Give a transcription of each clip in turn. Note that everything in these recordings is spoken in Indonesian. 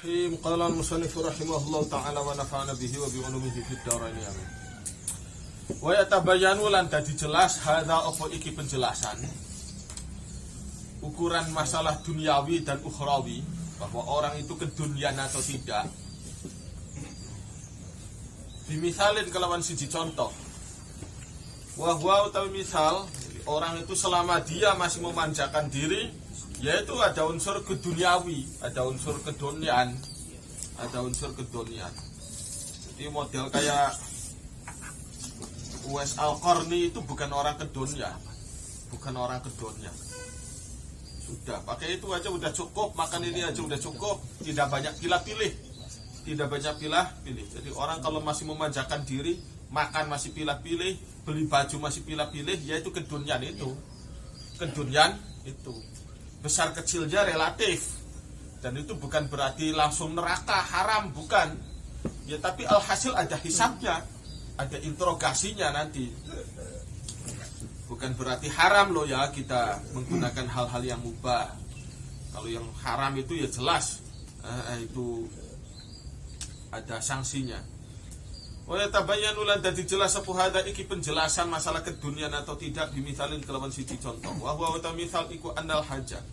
Bismillahirrahmanirrahim. Qala al-musannif rahimahullahu ta'ala wa nafa'ana bihi wa bi ulumihi fid dharain amin. Wa yatabayyanu lan dadi jelas hadza apa iki penjelasan ukuran masalah duniawi dan ukhrawi, bahwa orang itu kedunian atau tidak, bimisalin kelawan siji contoh. Wa huwa utawi misal, orang itu selama dia masih memanjakan diri, yaitu ada unsur keduniawi, ada unsur kedunian, ada unsur kedunian. Jadi model kayak Uwais Al-Qarni itu bukan orang kedunia, bukan orang kedunia. Sudah, pakai itu aja udah cukup, makan ini aja udah cukup, tidak banyak pilih-pilih, tidak banyak pilih-pilih. Jadi orang kalau masih memanjakan diri, makan masih pilih-pilih, beli baju masih pilih-pilih, yaitu kedunian itu, kedunian itu. Besar kecilnya relatif, dan itu bukan berarti langsung neraka haram, bukan ya, tapi alhasil ada hisabnya, ada interogasinya nanti. Bukan berarti haram loh ya kita menggunakan hal-hal yang mubah. Kalau yang haram itu ya jelas itu ada sanksinya. Wa yatabayyanu lan dadi jelas apa hada iki penjelasan masalah kedunian atau tidak bimisalin kelawan siji contoh. Wa huwa misal iku annal hajja.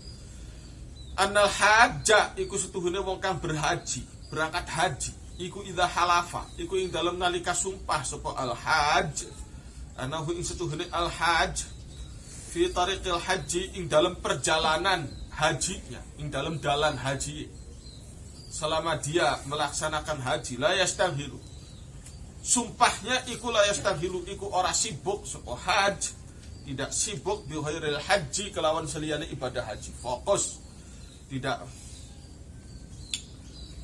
Annal hajja iku setuhune wong kang berhaji, berangkat haji. Iku idza halafa, iku ing dalem nalika sumpah sapa al hajj. Anahu ing setuhune al hajj fi tariqil haji ing dalem perjalanan hajinya, ing dalem dalan haji. Selama dia melaksanakan haji la yastaghilu. Sumpahnya iku la yastaghilu iku ora sibuk sapa hajj, tidak sibuk bi ghairil haji kelawan seliyane ibadah haji. Fokus, tidak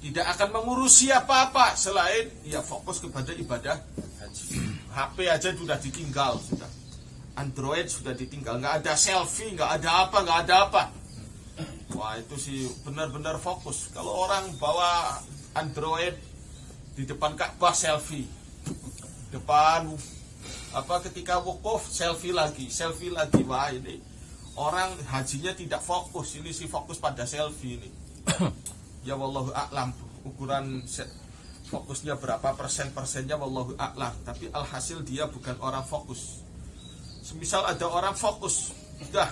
akan mengurusi apa-apa selain ya fokus kepada ibadah haji. HP aja sudah ditinggal, sudah Android sudah ditinggal, nggak ada selfie, nggak ada apa. Wah, itu sih benar-benar fokus. Kalau orang bawa Android di depan Ka'bah selfie, depan ketika wukuf selfie lagi, wah ini orang hajinya tidak fokus. Ini sih fokus pada selfie ini. Ya wallahu a'lam, ukuran fokusnya berapa persennya wallahu a'lam. Tapi alhasil dia bukan orang fokus. Semisal ada orang fokus, udah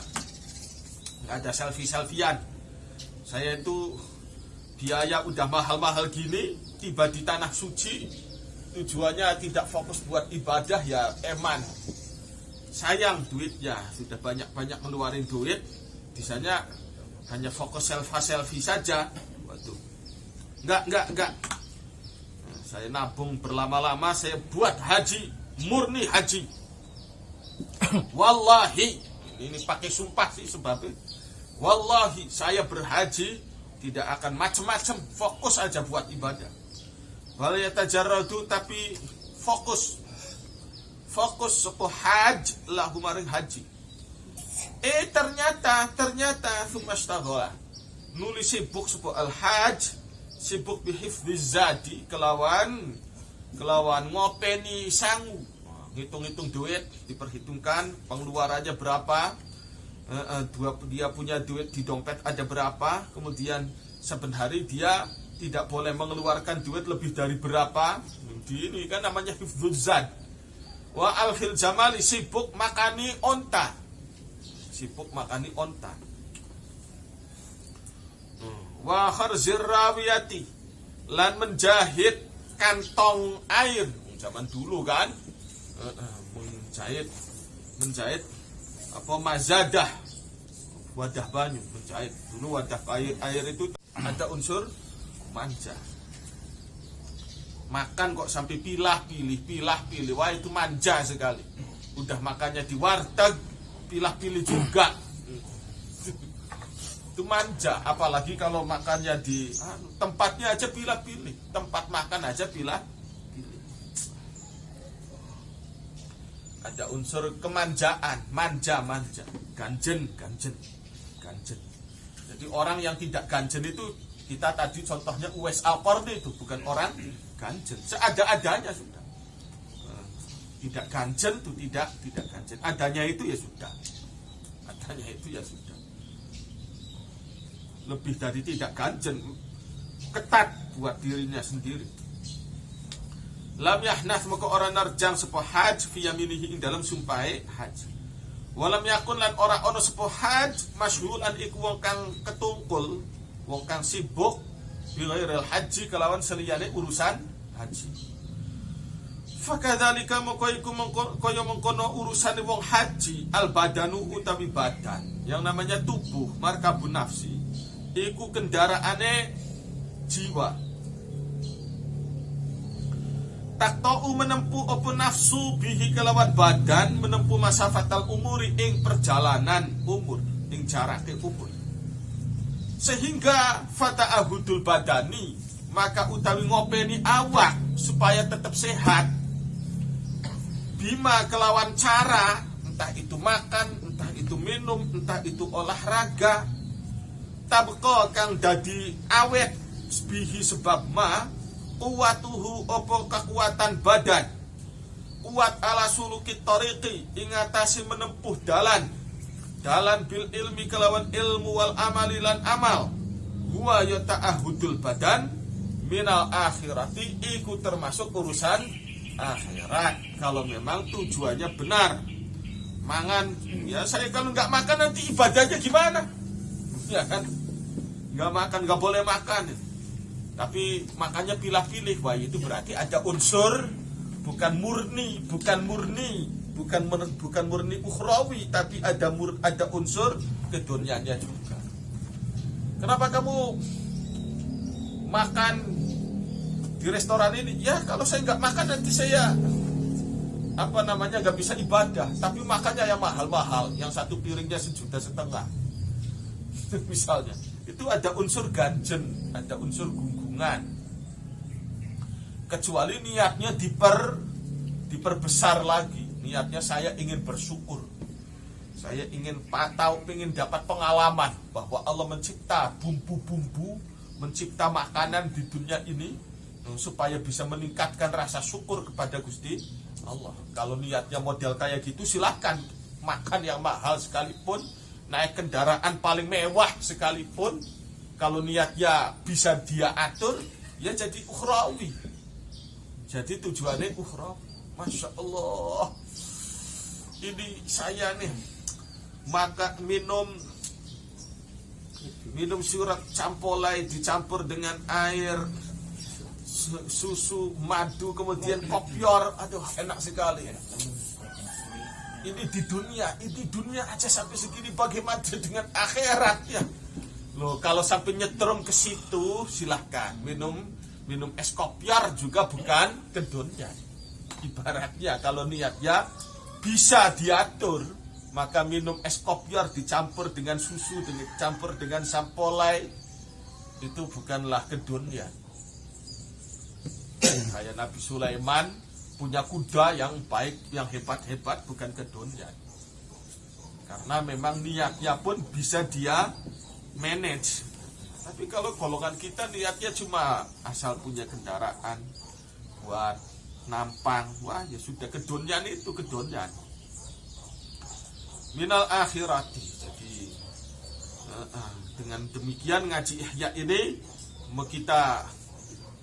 nggak ada selfie-selfian. Saya itu biaya udah mahal-mahal gini, tiba di tanah suci, tujuannya tidak fokus buat ibadah, ya eman. Sayang duitnya, sudah banyak-banyak ngeluarin duit, bisanya hanya fokus selfie saja. Waduh, enggak. Nah, saya nabung berlama-lama, saya buat haji, murni haji. Wallahi, ini pakai sumpah sih sebabnya. Wallahi, saya berhaji tidak akan macam-macam, fokus aja buat ibadah. Wala yatajarradu, tapi fokus sepo haj lahu maring haji. Ternyata sumastaghala nulis sibuk sepo al haj, sibuk bihifdhiz zadi kelawan ngopeni sangu, ngitung-ngitung duit, diperhitungkan pengeluarannya berapa, dia punya duit di dompet ada berapa, kemudian saben hari dia tidak boleh mengeluarkan duit lebih dari berapa. Ini kan namanya hifdhuz zad. Wa alfil jamali, sibuk makani onta, wa kharzir rawiyati, lan menjahit kantong air. Zaman dulu kan menjahit mazadah, wadah banyu, menjahit. Dulu wadah air itu ada unsur manja. Makan kok sampai pilah-pilih, wah itu manja sekali. Udah makannya di warteg, pilah-pilih juga. Itu manja, apalagi kalau makannya di tempatnya aja pilah-pilih, tempat makan aja pilah-pilih. Ada unsur kemanjaan, manja, ganjen. Jadi orang yang tidak ganjen itu, kita tadi contohnya Uwais Al-Qarni itu bukan orang ganjen, seada-adanya sudah. Tidak ganjen itu tidak ganjen, adanya itu ya sudah. Lebih dari tidak ganjen. ketat buat dirinya sendiri. Lam yahnath maka orang narjang sepo haj fi yaminihi ing dalam sumpahe haj. Walam yakun lan ora ono sepo haj masyhulan iku wong kang ketungkul, wong kang sibuk bilairil haji kelawan seliyane urusan haji. Fakadzalika kaya mengkono urusan wong haji al badanu utawi badan yang namanya tubuh markabun nafsi iku kendaraane jiwa. Taktau menempuh apa nafsu bihi kelawan badan menempuh masafatal umuri ing perjalanan umur ing jarake umur. Sehingga fata'ahudul badani maka utawi ngopeni awak supaya tetap sehat bima kelawan cara entah itu makan, entah itu minum, entah itu olahraga tabqa kang dadi awet bihi sebab ma kuwatuhu opo kekuatan badan kuat ala suluki tariqi ingatasi menempuh dalan bil ilmi kelawan ilmu wal amali lan amal huwa yata'ahudul badan minal akhirati iku termasuk urusan akhirat kalau memang tujuannya benar. Mangan ya saya kalau nggak makan nanti ibadahnya gimana ya kan, nggak makan nggak boleh makan tapi makannya pilih-pilih, wah itu berarti ada unsur bukan murni ukhrawi, tapi ada unsur kedunianya juga. Kenapa kamu makan di restoran ini? Ya kalau saya nggak makan nanti saya nggak bisa ibadah, tapi makannya yang mahal-mahal, yang satu piringnya 1,5 juta misalnya. Itu ada unsur ganjen, ada unsur gunggungan. Kecuali niatnya diperbesar lagi. Niatnya saya ingin bersyukur. Saya ingin ingin dapat pengalaman bahwa Allah mencipta bumbu-bumbu, mencipta makanan di dunia ini supaya bisa meningkatkan rasa syukur kepada Gusti Allah. Kalau niatnya model kayak gitu silahkan makan yang mahal sekalipun, naik kendaraan paling mewah sekalipun, kalau niatnya bisa dia atur, ya jadi ukhrawi. Jadi tujuannya ukhrawi. Masya Allah. Ini saya nih minum surat campolai dicampur dengan air, susu, madu, kemudian kopior. Aduh, enak sekali. Ini di dunia aja sampai segini, bagaimana dengan akhirat ya? Loh, kalau sampai nyetrum ke situ silahkan minum es kopior juga bukan kedonyan. Ibaratnya kalau niatnya bisa diatur, maka minum es kopior dicampur dengan susu, dicampur dengan sampolai, itu bukanlah kedonyan. Kayak Nabi Sulaiman punya kuda yang baik, yang hebat-hebat, bukan kedonyan. Karena memang niatnya pun bisa dia manage. Tapi kalau golongan kita niatnya cuma asal punya kendaraan buat nampang, wah ya sudah, kedonyan itu kedonyan. Minal akhirati. Jadi dengan demikian ngaji Ihya ini kita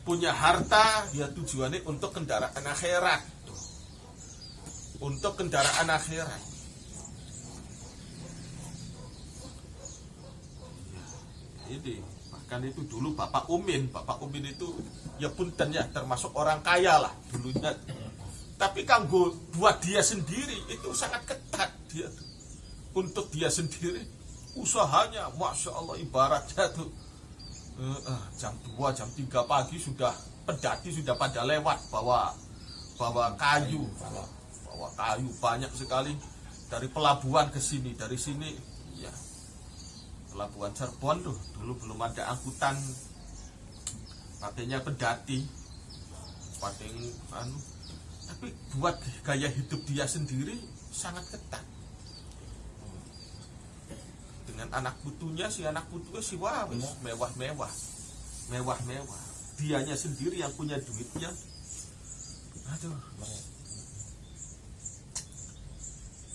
punya harta, ya tujuannya untuk kendaraan akhirat. Untuk kendaraan akhirat. Ya, ini bahkan itu dulu Bapak Umin itu ya punten ya, termasuk orang kaya lah dulunya. Tapi kanggo buat dia sendiri itu sangat ketat dia tuh. Untuk dia sendiri usahanya, masya Allah, ibaratnya tuh jam 2, jam 3 pagi sudah pedati sudah pada lewat bawa kayu banyak sekali dari pelabuhan ke sini, dari sini ya pelabuhan Cirebon tuh dulu belum ada angkutan, pakainya pedati tapi buat gaya hidup dia sendiri sangat ketat. Dengan anak putunya, si wah mewah. Dianya sendiri yang punya duitnya. Aduh.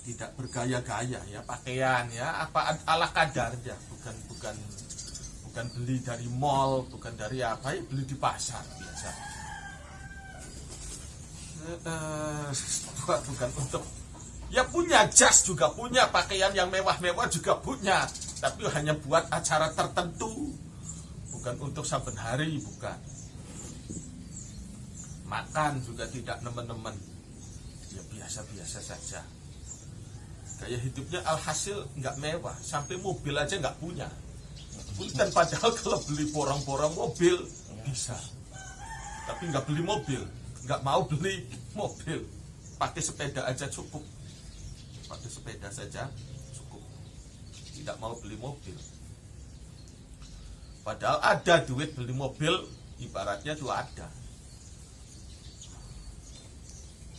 Tidak bergaya-gaya ya pakaian ya, apa ala kadarnya, bukan bukan beli dari mall, bukan dari apa, ya beli di pasar biasa. Bukan untuk, ya punya jas juga punya, pakaian yang mewah-mewah juga punya, tapi hanya buat acara tertentu, bukan untuk saben hari, bukan. Makan juga tidak nemen-nemen, ya biasa-biasa saja. Gaya hidupnya alhasil nggak mewah, sampai mobil aja nggak punya. Dan padahal kalau beli porong-porong mobil bisa, tapi nggak beli mobil, nggak mau beli mobil, pakai sepeda aja cukup, pakai sepeda saja cukup, tidak mau beli mobil. Padahal ada duit beli mobil, ibaratnya tuh ada,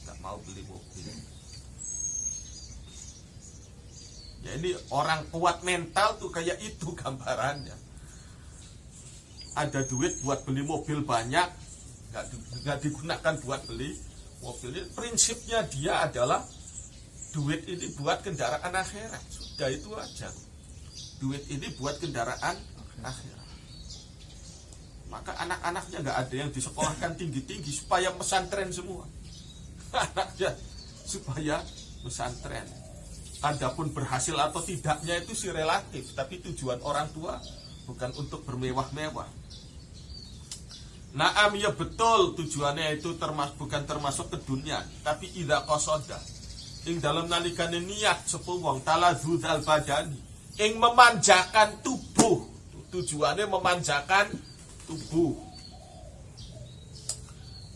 nggak mau beli mobil. Ya ini orang kuat mental tuh kayak itu gambarannya. Ada duit buat beli mobil banyak, nggak digunakan buat beli mobil. Prinsipnya dia adalah duit ini buat kendaraan akhirat. Sudah itu aja. Duit ini buat kendaraan akhirat. Maka anak-anaknya nggak ada yang disekolahkan tinggi-tinggi supaya pesantren semua. Anaknya supaya pesantren. Adapun berhasil atau tidaknya itu sih relatif, tapi tujuan orang tua bukan untuk bermewah-mewah. Naam, ya betul, tujuannya itu bukan termasuk ke dunia, tapi idza qasada ing dalam nalikane niat sapa wong taladzul badani ing memanjakan tubuh. Tujuannya memanjakan tubuh,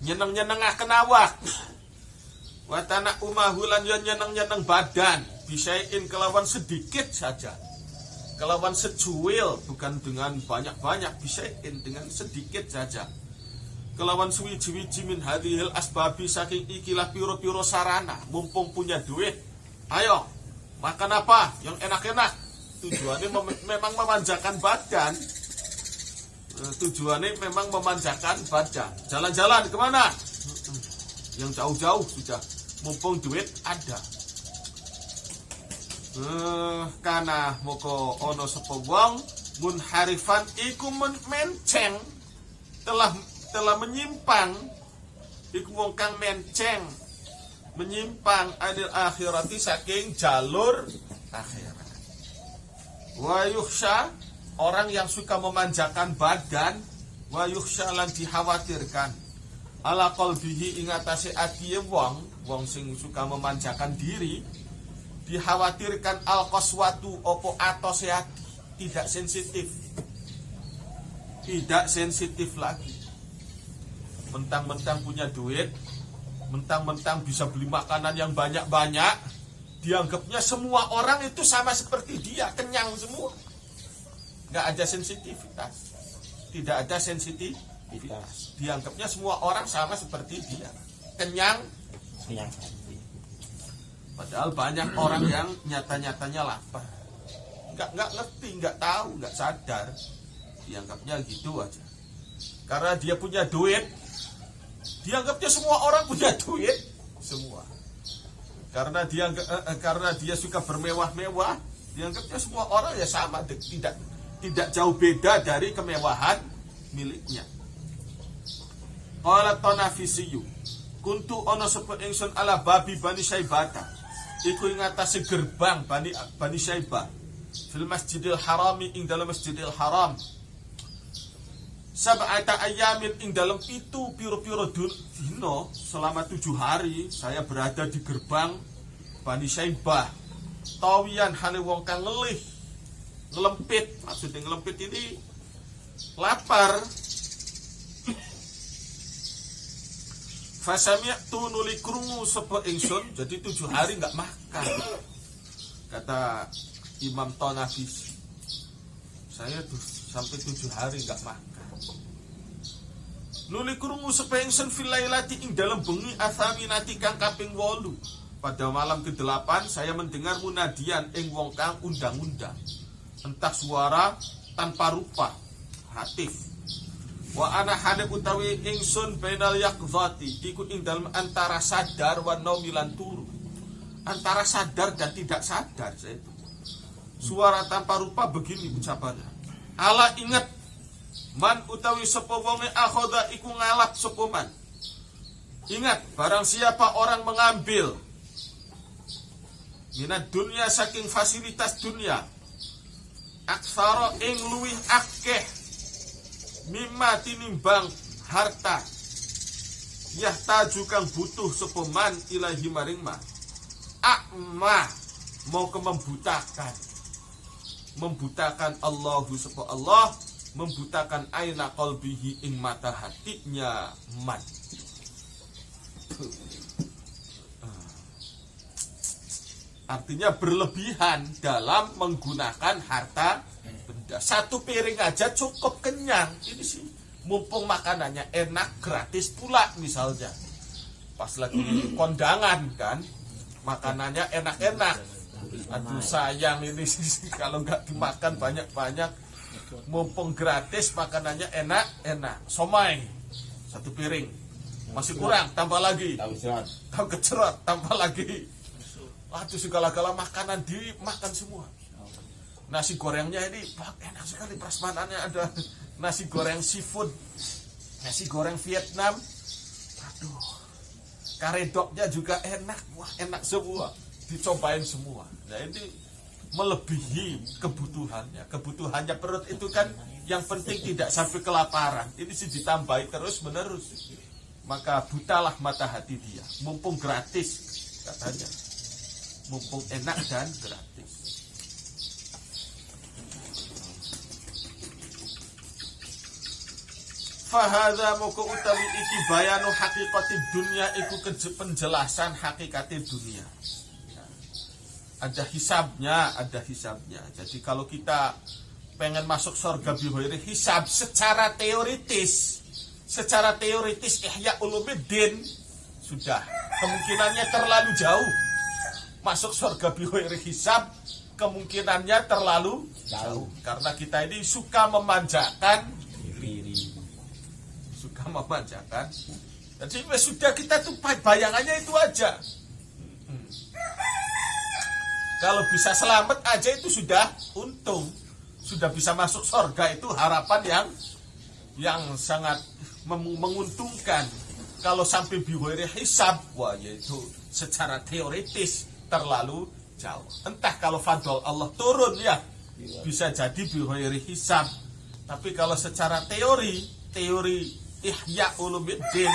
nyeneng-nyenengaken awak, wa tanah umahulan yo nyeneng-nyeneng badan, bisain kelawan sedikit saja, kelawan secuil, bukan dengan banyak-banyak, bisain dengan sedikit saja, kelawan suwiji-wiji min hadhil asbabi, saking ikilah piro-piro sarana, mumpung punya duit, ayo makan apa yang enak-enak. Tujuannya memang memanjakan badan, tujuannya memang memanjakan badan. Jalan-jalan kemana? Yang jauh-jauh sudah, mumpung duit ada. Kana moko ono sapa wong munharifan iku menceng, telah menyimpang, iku wong kang menceng, menyimpang adil akhirati, saking jalur akhirat. Wa yukhsha, orang yang suka memanjakan badan, wa yukhsha lan dikhawatirkan, ala qalbihi ing atase atiye wong sing suka memanjakan diri, dikhawatirkan al-qaswatu opo atose ati, tidak sensitif lagi. Mentang-mentang punya duit, mentang-mentang bisa beli makanan yang banyak-banyak, dianggapnya semua orang itu sama seperti dia, kenyang semua. Nggak ada sensitivitas, tidak ada sensitivitas. Dianggapnya semua orang sama seperti dia, kenyang. Padahal banyak orang yang nyata-nyatanya lapar, nggak ngerti, nggak tahu, nggak sadar, dianggapnya gitu aja. Karena dia punya duit, dianggapnya semua orang punya duit semua. Karena dia suka bermewah-mewah, dianggapnya semua orang ya sama, tidak jauh beda dari kemewahan miliknya. Qala Tanafisiyu, kuntu ono sepet ingsun ala babi Bani Syaibata, iku ing atase gerbang Bani Syaibah, fil Masjidil Harami ing dalam Masjidil Haram, sab'ata ayamin ing dalam itu piro-piro dino, selama 7 hari saya berada di gerbang Bani Syaibah, tawiyan hale wong kang ngelih, ngelempit. Maksudnya ngelempit ini lapar. Fasami'tu nuli krungu sapa ingsun, jadi 7 hari nggak makan, kata Imam Tanafis. Saya tuh sampai 7 hari nggak makan. Nuli krungu sapa ingsun fil lailati ing dalam bengi athaminati kang kaping 8. Pada malam ke-8 saya mendengar munadian ing wong kang undang-undang, entah suara tanpa rupa, hatif. Wa ana hadap utawi ingsun bainal yaqzati, iku ing dalem antara sadar wa naumilan turu, antara sadar dan tidak sadar. Saya itu suara tanpa rupa begini ucapannya, Ala ingat, man utawi sapa wonge akhoda iku ngalap sapa man. Ingat, barang siapa orang mengambil minat dunia saking fasilitas dunia, aksara ing luwih akeh mimma tinimbang harta, yahtaju kang butuh sapa man ilahi maring ma, akma mau ke membutakan Allahu sapa Allah, membutakan aina qalbihi ing mata hatinya man. Artinya berlebihan dalam menggunakan harta benda. Satu piring aja cukup kenyang. Ini sih mumpung makanannya enak, gratis pula misalnya. Pas lagi kondangan kan, makanannya enak-enak. Aduh sayang ini sih kalau nggak dimakan banyak-banyak. Mumpung gratis makanannya enak-enak. Somai satu piring masih kurang, tambah lagi. Tahu kecerot, tambah lagi. Waduh segala-gala makanan dimakan semua. Nasi gorengnya ini enak sekali, prasmanannya ada nasi goreng seafood, nasi goreng Vietnam. Aduh, karedoknya juga enak, wah enak semua, dicobain semua. Nah ini melebihi kebutuhannya perut itu kan yang penting tidak sampai kelaparan. Ini sih ditambahi terus menerus. Maka butalah mata hati dia, mumpung gratis katanya. Mumpung enak dan gratis. Fahadha moko utawi iki bayanu hakikati dunia iku penjelasan hakikati dunia. Ada hisabnya. Jadi kalau kita pengen masuk surga bighairi hisab secara teoritis Ihya Ulumuddin sudah kemungkinannya terlalu jauh. Masuk surga bighairi hisab kemungkinannya terlalu jauh karena kita ini suka memanjakan diri. Jadi sudah kita tuh bayangannya itu aja. Kalau bisa selamat aja itu sudah untung. Sudah bisa masuk surga itu harapan yang sangat menguntungkan. Kalau sampai bighairi hisab, wah yaitu secara teoritis terlalu jauh. Entah kalau fadl Allah turun ya, bisa jadi bighairi hisab. Tapi kalau secara teori Ihya Ulumuddin,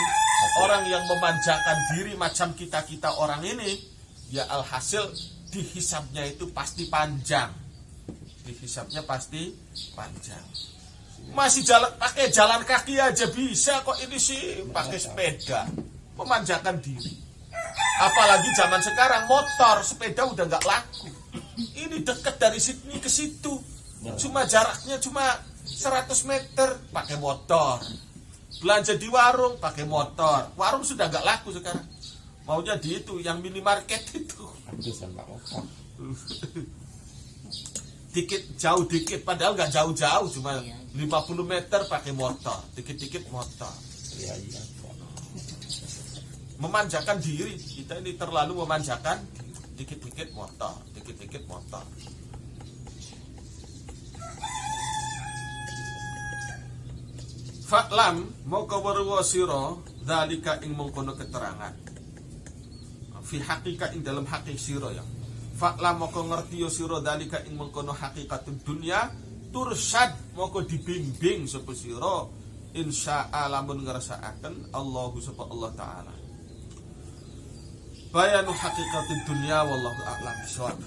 orang yang memanjakan diri macam kita orang ini, ya alhasil dihisabnya itu pasti panjang. Masih pakai jalan kaki aja bisa kok, ini sih pakai sepeda memanjakan diri. Apalagi zaman sekarang motor, sepeda udah nggak laku. Ini dekat dari sini ke situ, cuma jaraknya cuma 100 meter pakai motor. Belanja di warung pakai motor. Warung sudah nggak laku sekarang. Maunya di itu yang minimarket itu. Jauh dikit, padahal nggak jauh-jauh, cuma 50 meter pakai motor, dikit-dikit motor. Memanjakan diri, kita ini terlalu memanjakan, dikit-dikit motor. Fa'lam moko weruwa sira dzalika ing mengkono keterangan. Fi haqiqa ing dalam hakik sira ya. Fa'lam moko ngerti ya sira dzalika ing mengkono hakikatun dunya, tursyad moko dibimbing sapa sira insya'a lamun ngersakaken Allahu sapa Allah taala. Bayanu hakikatin dunia wallahu a'lam bishawab.